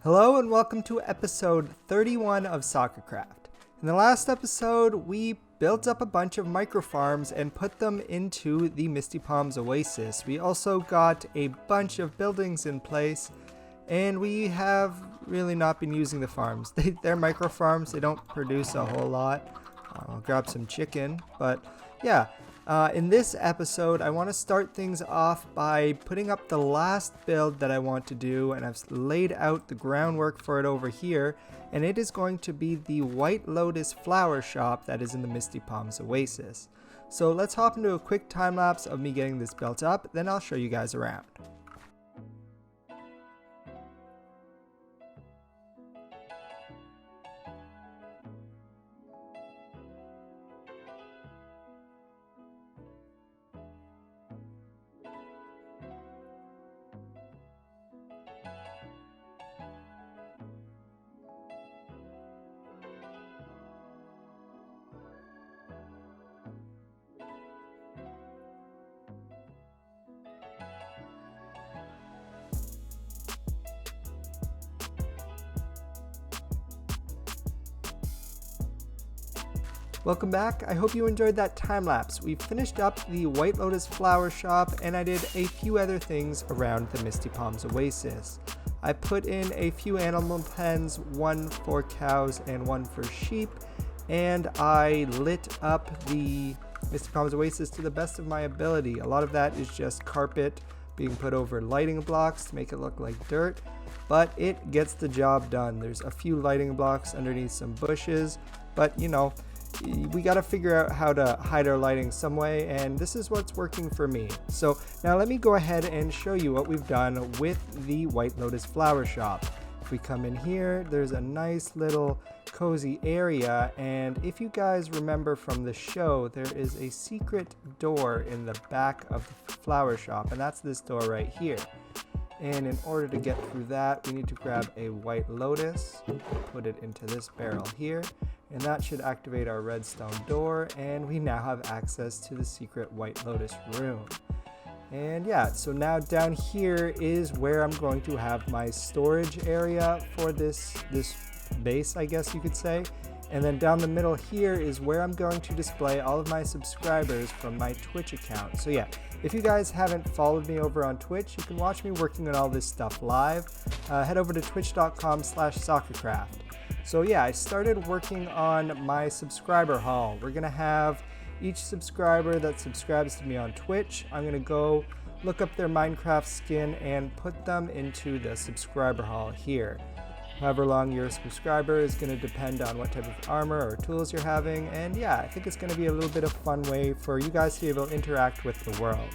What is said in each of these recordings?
Hello and welcome to episode 31 of Soccercraft. In the last episode, we built up a bunch of microfarms and put them into the Misty Palms Oasis. We also got a bunch of buildings in place, and we have really not been using the farms. They're microfarms, they don't produce a whole lot. I'll grab some chicken, but yeah. In this episode, I want to start things off by putting up the last build that I want to do, and I've laid out the groundwork for it over here, and it is going to be the White Lotus flower shop that is in the Misty Palms Oasis. So let's hop into a quick time lapse of me getting this built up, then I'll show you guys around. Welcome back. I hope you enjoyed that time lapse. We finished up the White Lotus flower shop, and I did a few other things around the Misty Palms Oasis. I put in a few animal pens, one for cows and one for sheep, and I lit up the Misty Palms Oasis to the best of my ability. A lot of that is just carpet being put over lighting blocks to make it look like dirt, but it gets the job done. There's a few lighting blocks underneath some bushes, but you know, we got to figure out how to hide our lighting some way, and this is what's working for me. So now let me go ahead and show you what we've done with the White Lotus flower shop. If we come in here, there's a nice little cozy area, and if you guys remember from the show, there is a secret door in the back of the flower shop, and that's this door right here. And in order to get through that, we need to grab a White Lotus, put it into this barrel here, and that should activate our redstone door, and we now have access to the secret White Lotus room. And yeah, so now down here is where I'm going to have my storage area for this base, I guess you could say. And then down the middle here is where I'm going to display all of my subscribers from my Twitch account. So yeah, if you guys haven't followed me over on Twitch, you can watch me working on all this stuff live. Head over to twitch.com/soccercraft. So yeah, I started working on my subscriber haul. We're gonna have each subscriber that subscribes to me on Twitch, I'm gonna go look up their Minecraft skin and put them into the subscriber haul here. However long your subscriber is going to depend on what type of armor or tools you're having, and yeah, I think it's going to be a little bit of fun way for you guys to be able to interact with the world.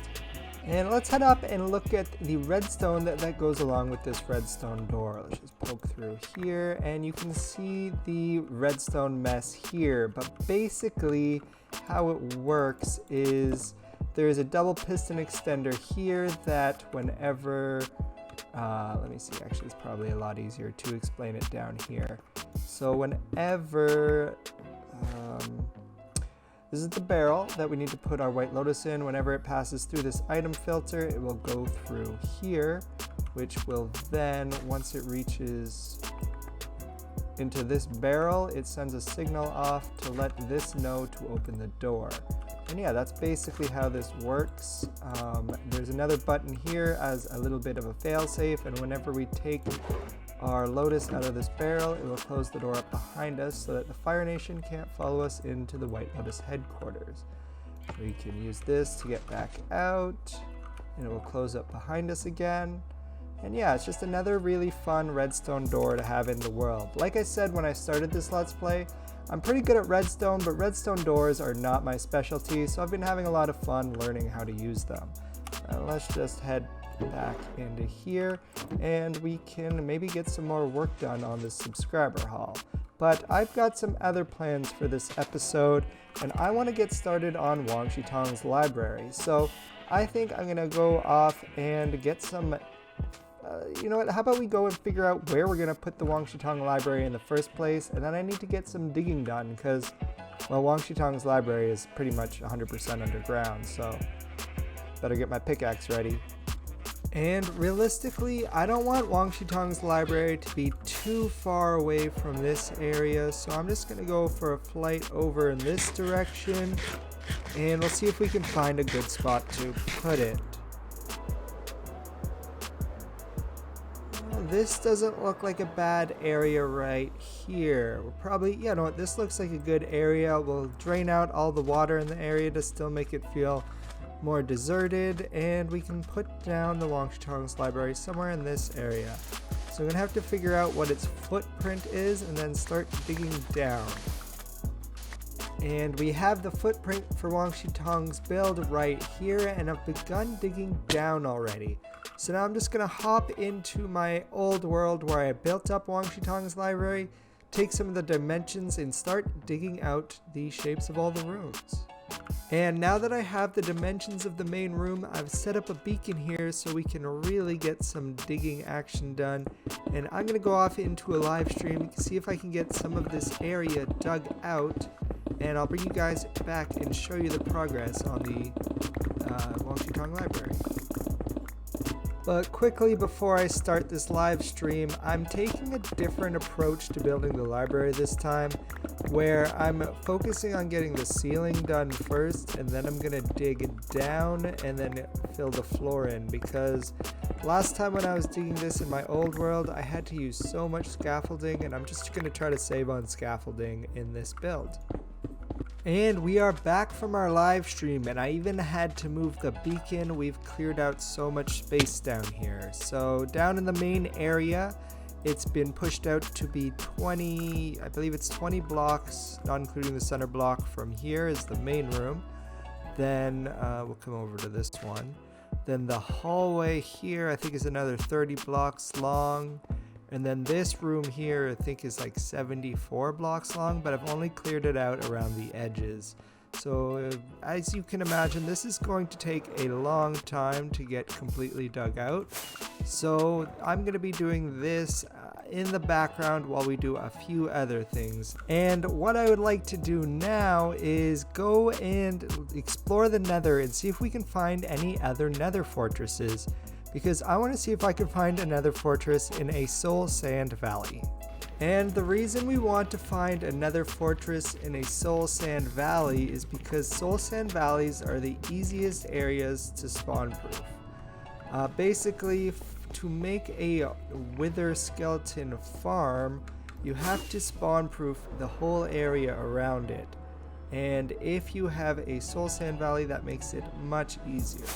And let's head up and look at the redstone that goes along with this redstone door. Let's just poke through here, and you can see the redstone mess here, but basically how it works is there is a double piston extender here that whenever let me see, actually it's probably a lot easier to explain it down here. So whenever, this is the barrel that we need to put our White Lotus in. Whenever it passes through this item filter, it will go through here, which will then, once it reaches into this barrel, it sends a signal off to let this know to open the door. And yeah, that's basically how this works. There's another button here as a little bit of a fail-safe, and whenever we take our Lotus out of this barrel, it will close the door up behind us so that the Fire Nation can't follow us into the White Lotus headquarters. We can use this to get back out, and it will close up behind us again. And yeah, it's just another really fun redstone door to have in the world. Like I said when I started this Let's Play, I'm pretty good at redstone, but redstone doors are not my specialty, so I've been having a lot of fun learning how to use them. Let's just head back into here, and we can maybe get some more work done on this subscriber haul. But I've got some other plans for this episode, and I want to get started on Wang Shitang's library. So I think I'm going to go off and get some you know what, how about we go and figure out where we're going to put the Wang Shitang library in the first place, and then I need to get some digging done because, well, Wang Shitang's library is pretty much 100% underground, so better get my pickaxe ready. And realistically, I don't want Wang Shitong's library to be too far away from this area, so I'm just going to go for a flight over in this direction, and we'll see if we can find a good spot to put it. This doesn't look like a bad area right here. We'll probably, you know what, this looks like a good area. We'll drain out all the water in the area to still make it feel more deserted, and we can put down the Wang Shitong's library somewhere in this area. So I'm gonna have to figure out what its footprint is and then start digging down. And we have the footprint for Wang Shitong's build right here, and I've begun digging down already. So now I'm just gonna hop into my old world where I built up Wang Shitong's library, take some of the dimensions, and start digging out the shapes of all the rooms. And now that I have the dimensions of the main room, I've set up a beacon here so we can really get some digging action done. And I'm going to go off into a live stream, see if I can get some of this area dug out. And I'll bring you guys back and show you the progress on the Wang Shitong library. But quickly before I start this live stream, I'm taking a different approach to building the library this time, where I'm focusing on getting the ceiling done first, and then I'm gonna dig down and then fill the floor in, because last time when I was digging this in my old world, I had to use so much scaffolding, and I'm just gonna try to save on scaffolding in this build. And we are back from our live stream, and I even had to move the beacon. We've cleared out so much space down here. So down in the main area, it's been pushed out to be 20, I believe it's 20 blocks, not including the center block. From here is the main room. Then we'll come over to this one. Then the hallway here, I think, is another 30 blocks long. And then this room here, I think, is like 74 blocks long, but I've only cleared it out around the edges. So as you can imagine, this is going to take a long time to get completely dug out. So I'm going to be doing this in the background while we do a few other things. And what I would like to do now is go and explore the Nether and see if we can find any other Nether fortresses, because I want to see if I can find another fortress in a soul sand valley. And the reason we want to find another fortress in a soul sand valley is because soul sand valleys are the easiest areas to spawn proof. Basically, to make a wither skeleton farm, you have to spawn proof the whole area around it. And if you have a soul sand valley, that makes it much easier.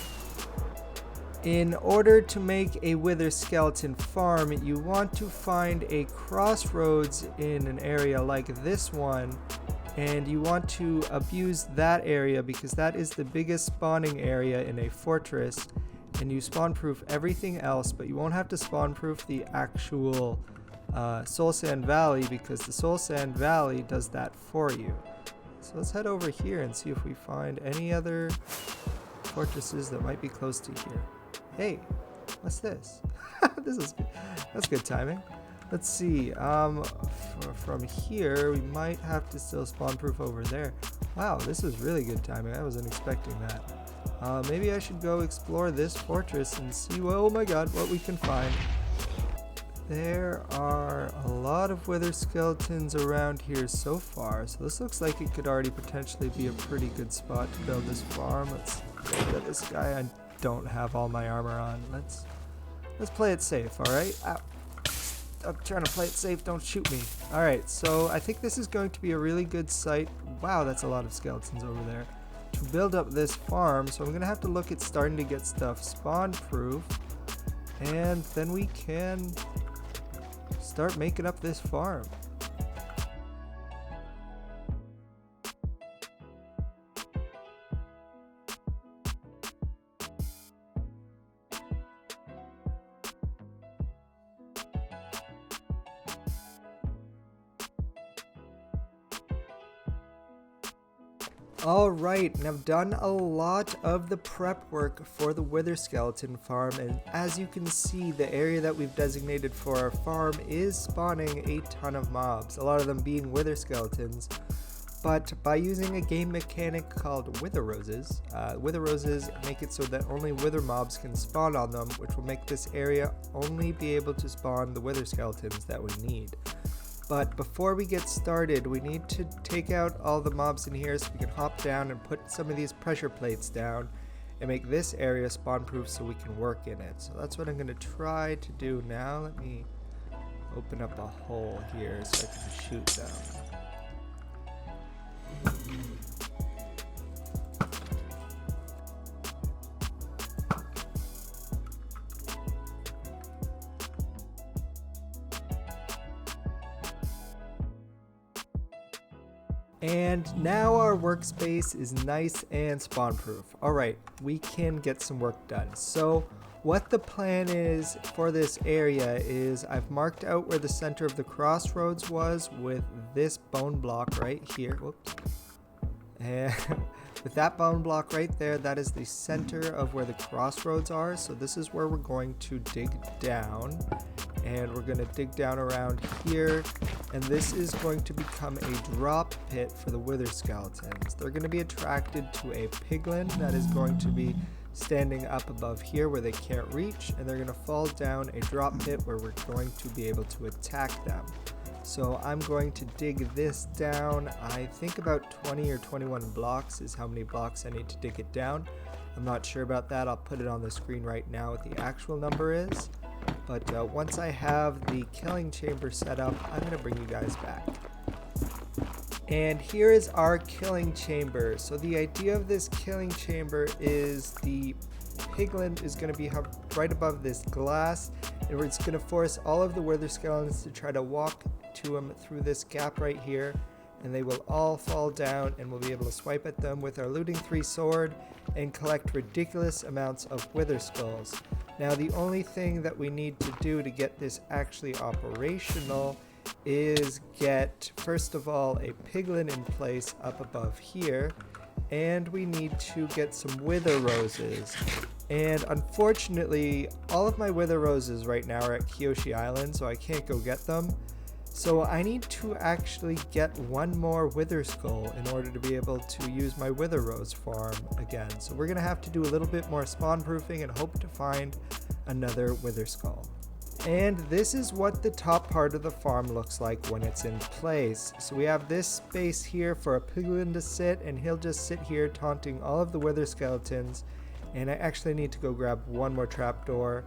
In order to make a wither skeleton farm, you want to find a crossroads in an area like this one, and you want to abuse that area because that is the biggest spawning area in a fortress, and you spawn proof everything else, but you won't have to spawn proof the actual soul sand valley, because the soul sand valley does that for you. So let's head over here and see if we find any other fortresses that might be close to here. Hey, what's this? This is good. That's good timing. Let's see. From here, we might have to still spawn proof over there. Wow, this was really good timing. I wasn't expecting that. Maybe I should go explore this fortress and see, oh my god, what we can find. There are a lot of wither skeletons around here so far, so this looks like it could already potentially be a pretty good spot to build this farm. Let's look at this guy. I don't have all my armor on. Let's play it safe, alright? I'm trying to play it safe, don't shoot me. Alright, so I think this is going to be a really good site. Wow, that's a lot of skeletons over there. To build up this farm, so I'm going to have to look at starting to get stuff spawn proof, and then we can start making up this farm. Alright, and I've done a lot of the prep work for the wither skeleton farm, and as you can see, the area that we've designated for our farm is spawning a ton of mobs, a lot of them being wither skeletons. but by using a game mechanic called Wither Roses make it so that only wither mobs can spawn on them, which will make this area only be able to spawn the wither skeletons that we need. But before we get started, we need to take out all the mobs in here so we can hop down and put some of these pressure plates down and make this area spawn proof so we can work in it. So that's what I'm going to try to do now. Let me open up a hole here so I can shoot them. And now our workspace is nice and spawn proof. Alright, we can get some work done. So what the plan is for this area is I've marked out where the center of the crossroads was with this bone block right here. Whoops. And with that bone block right there, that is the center of where the crossroads are. So this is where we're going to dig down. And we're going to dig down around here, and this is going to become a drop pit for the wither skeletons. They're going to be attracted to a piglin that is going to be standing up above here where they can't reach, and they're going to fall down a drop pit where we're going to be able to attack them. So I'm going to dig this down. I think about 20 or 21 blocks is how many blocks I need to dig it down. I'm not sure about that. I'll put it on the screen right now what the actual number is. But once I have the killing chamber set up, I'm going to bring you guys back. And here is our killing chamber. So the idea of this killing chamber is the piglin is going to be right above this glass, and it's going to force all of the wither skeletons to try to walk to them through this gap right here, and they will all fall down, and we'll be able to swipe at them with our looting 3 sword and collect ridiculous amounts of wither skulls. Now the only thing that we need to do to get this actually operational is get, first of all, a piglin in place up above here, and we need to get some wither roses. And unfortunately, all of my wither roses right now are at Kyoshi Island, so I can't go get them. So I need to actually get one more wither skull in order to be able to use my wither rose farm again. So we're going to have to do a little bit more spawn proofing and hope to find another wither skull. And this is what the top part of the farm looks like when it's in place. So we have this space here for a piglin to sit, and he'll just sit here taunting all of the wither skeletons. And I actually need to go grab one more trapdoor,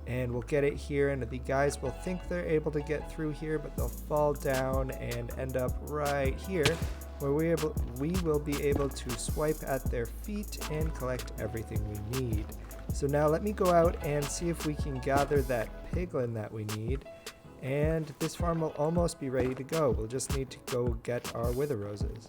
and we'll get it here, and the guys will think they're able to get through here, but they'll fall down and end up right here where we will be able to swipe at their feet and collect everything we need. So now let me go out and see if we can gather that piglin that we need, and this farm will almost be ready to go. We'll just need to go get our wither roses.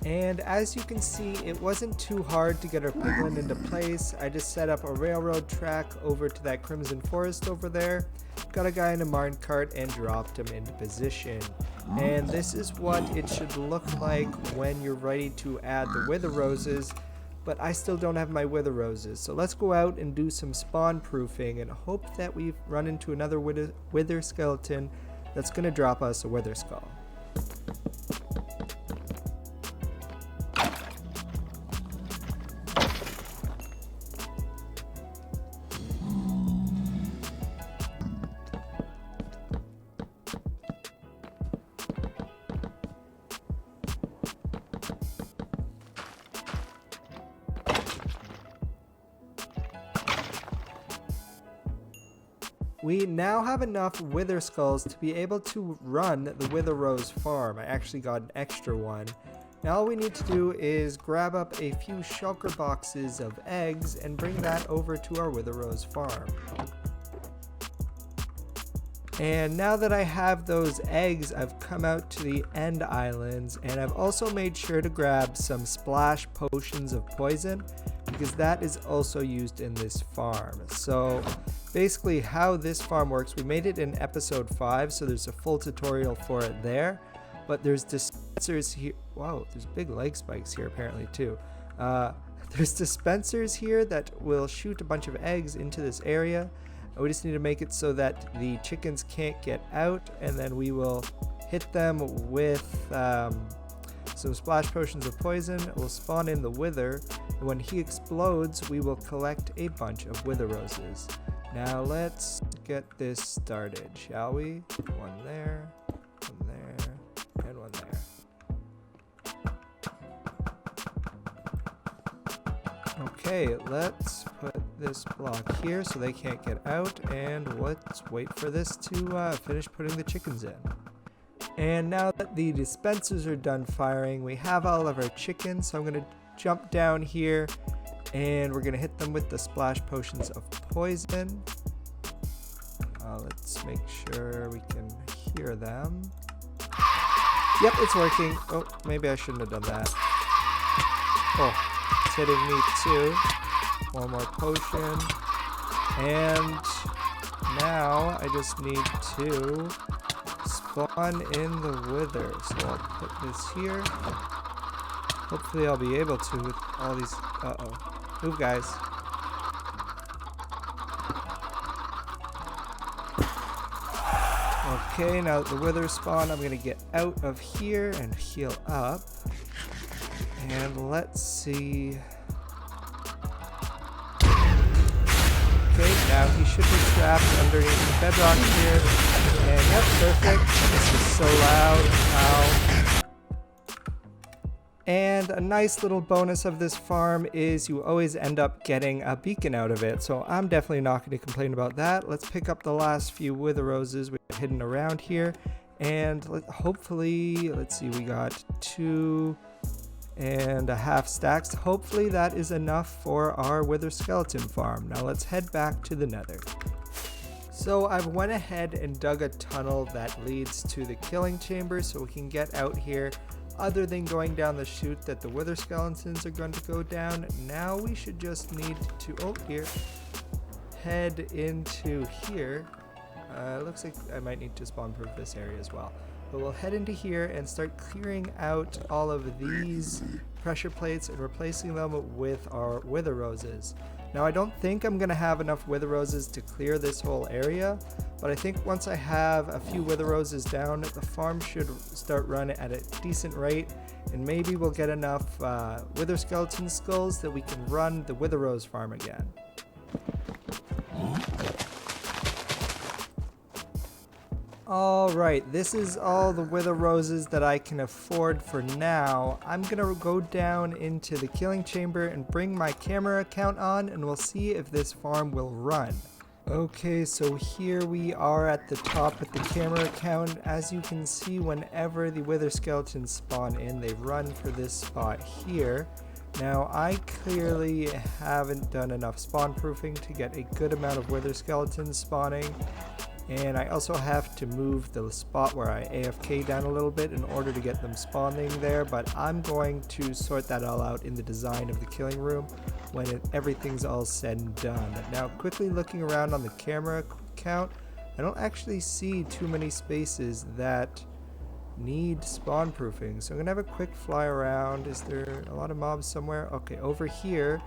And as you can see, it wasn't too hard to get our piglin into place. I just set up a railroad track over to that crimson forest over there, got a guy in a mine cart and dropped him into position. And this is what it should look like when you're ready to add the wither roses, but I still don't have my wither roses. So let's go out and do some spawn proofing and hope that we run into another wither skeleton that's going to drop us a wither skull. We now have enough wither skulls to be able to run the wither rose farm. I actually got an extra one. Now all we need to do is grab up a few shulker boxes of eggs and bring that over to our wither rose farm. And now that I have those eggs, I've come out to the end islands, and I've also made sure to grab some splash potions of poison because that is also used in this farm. So basically how this farm works, we made it in episode 5, so there's a full tutorial for it there, but there's dispensers here. Wow, there's big leg spikes here apparently too. There's dispensers here that will shoot a bunch of eggs into this area. We just need to make it so that the chickens can't get out, and then we will hit them with some splash potions of poison. It will spawn in the wither, and when he explodes, we will collect a bunch of wither roses. Now let's get this started, shall we? One there, and one there. Okay, let's put this block here so they can't get out, and let's wait for this to finish putting the chickens in. And now that the dispensers are done firing, we have all of our chickens, so I'm going to jump down here and we're going to hit them with the splash potions of poison. Let's make sure we can hear them. Yep, it's working. Oh, maybe I shouldn't have done that. Oh. It's hitting me too. One more potion. And now I just need to spawn in the wither. So I'll put this here. Hopefully I'll be able to with all these. Uh-oh. Move, guys. Okay, now that the wither spawn, I'm going to get out of here and heal up. And let's see. Okay, now he should be trapped underneath the bedrock here. And yep, perfect. This is so loud. Ow. And a nice little bonus of this farm is you always end up getting a beacon out of it. So I'm definitely not going to complain about that. Let's pick up the last few wither roses we have hidden around here. And hopefully, let's see, we got 2.5 stacks. Hopefully that is enough for our wither skeleton farm. Now let's head back to the Nether. So I've went ahead and dug a tunnel that leads to the killing chamber so we can get out here. Other than going down the chute that the wither skeletons are going to go down, now we should just need to, head into here. Looks like I might need to spawn proof this area as well. But we'll head into here and start clearing out all of these pressure plates and replacing them with our wither roses. Now I don't think I'm going to have enough wither roses to clear this whole area, but I think once I have a few wither roses down, the farm should start running at a decent rate, and maybe we'll get enough wither skeleton skulls that we can run the wither rose farm again. Alright, this is all the wither roses that I can afford for now. I'm gonna go down into the killing chamber and bring my camera account on, and we'll see if this farm will run. Okay, so here we are at the top with the camera account. As you can see, whenever the wither skeletons spawn in, they run for this spot here. Now, I clearly haven't done enough spawn proofing to get a good amount of wither skeletons spawning. And I also have to move the spot where I AFK down a little bit in order to get them spawning there, but I'm going to sort that all out in the design of the killing room when everything's all said and done. Now, quickly looking around on the camera count, I don't actually see too many spaces that need spawn proofing, so I'm gonna have a quick fly around. Is there a lot of mobs somewhere? Okay, over here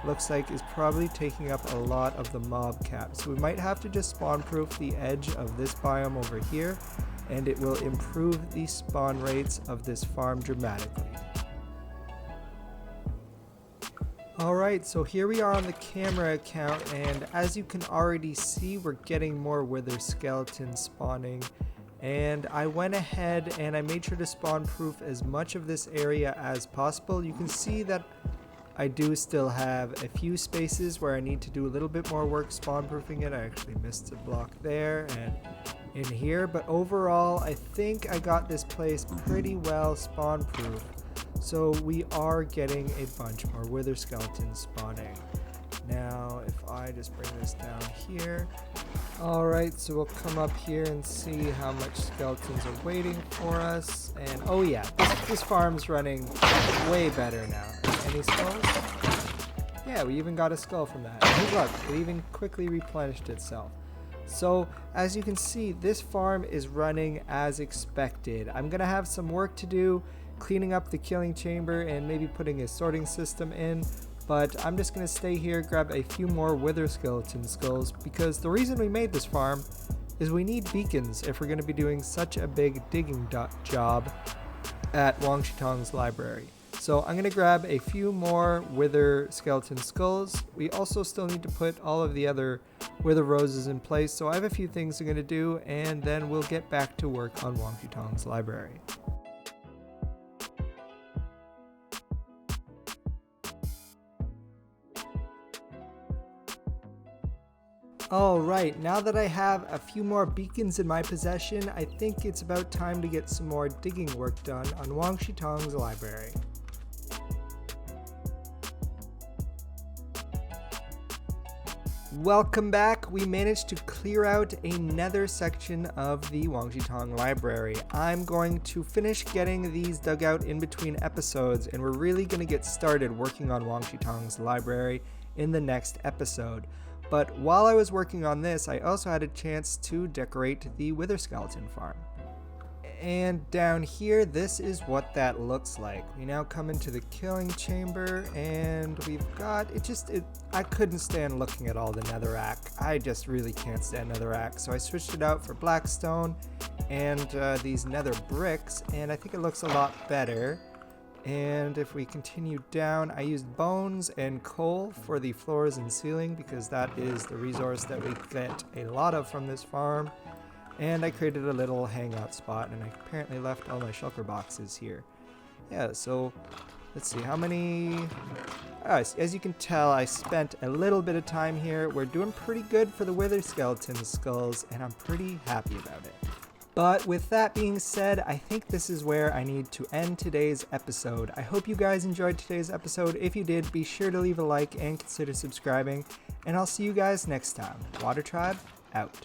looks like is probably taking up a lot of the mob cap, so we might have to just spawn proof the edge of this biome over here, and it will improve the spawn rates of this farm dramatically. Alright, so here we are on the camera account, and as you can already see, we're getting more wither skeletons spawning. And I went ahead and I made sure to spawn proof as much of this area as possible. You can see that I do still have a few spaces where I need to do a little bit more work spawn proofing it. I actually missed a block there and in here, but overall I think I got this place pretty well spawn proof. So we are getting a bunch more wither skeletons spawning. Now, if I just bring this down here. Alright, so we'll come up here and see how much skeletons are waiting for us. And oh yeah, this farm's running way better now. Any skulls? Yeah, we even got a skull from that. And look, it even quickly replenished itself. So, as you can see, this farm is running as expected. I'm going to have some work to do, cleaning up the killing chamber and maybe putting a sorting system in. But I'm just going to stay here, grab a few more wither skeleton skulls, because the reason we made this farm is we need beacons if we're going to be doing such a big digging job at Wang Shitong's library. So I'm going to grab a few more wither skeleton skulls. We also still need to put all of the other wither roses in place, so I have a few things I'm going to do, and then we'll get back to work on Wang Shitong's library. Alright, now that I have a few more beacons in my possession, I think it's about time to get some more digging work done on Wang Shitong's library. Welcome back. We managed to clear out a nether section of the Wang Shitong library. I'm going to finish getting these dug out in between episodes, and we're really going to get started working on Wang Shitong's library in the next episode. But while I was working on this, I also had a chance to decorate the wither skeleton farm. And down here, this is what that looks like. We now come into the killing chamber, and we've got, I couldn't stand looking at all the netherrack. I just really can't stand netherrack, so I switched it out for blackstone and these nether bricks, and I think it looks a lot better. And if we continue down, I used bones and coal for the floors and ceiling because that is the resource that we get a lot of from this farm. And I created a little hangout spot, and I apparently left all my shulker boxes here. Yeah, so let's see how many. As you can tell, I spent a little bit of time here. We're doing pretty good for the wither skeleton skulls, and I'm pretty happy about it. But with that being said, I think this is where I need to end today's episode. I hope you guys enjoyed today's episode. If you did, be sure to leave a like and consider subscribing. And I'll see you guys next time. Water Tribe, out.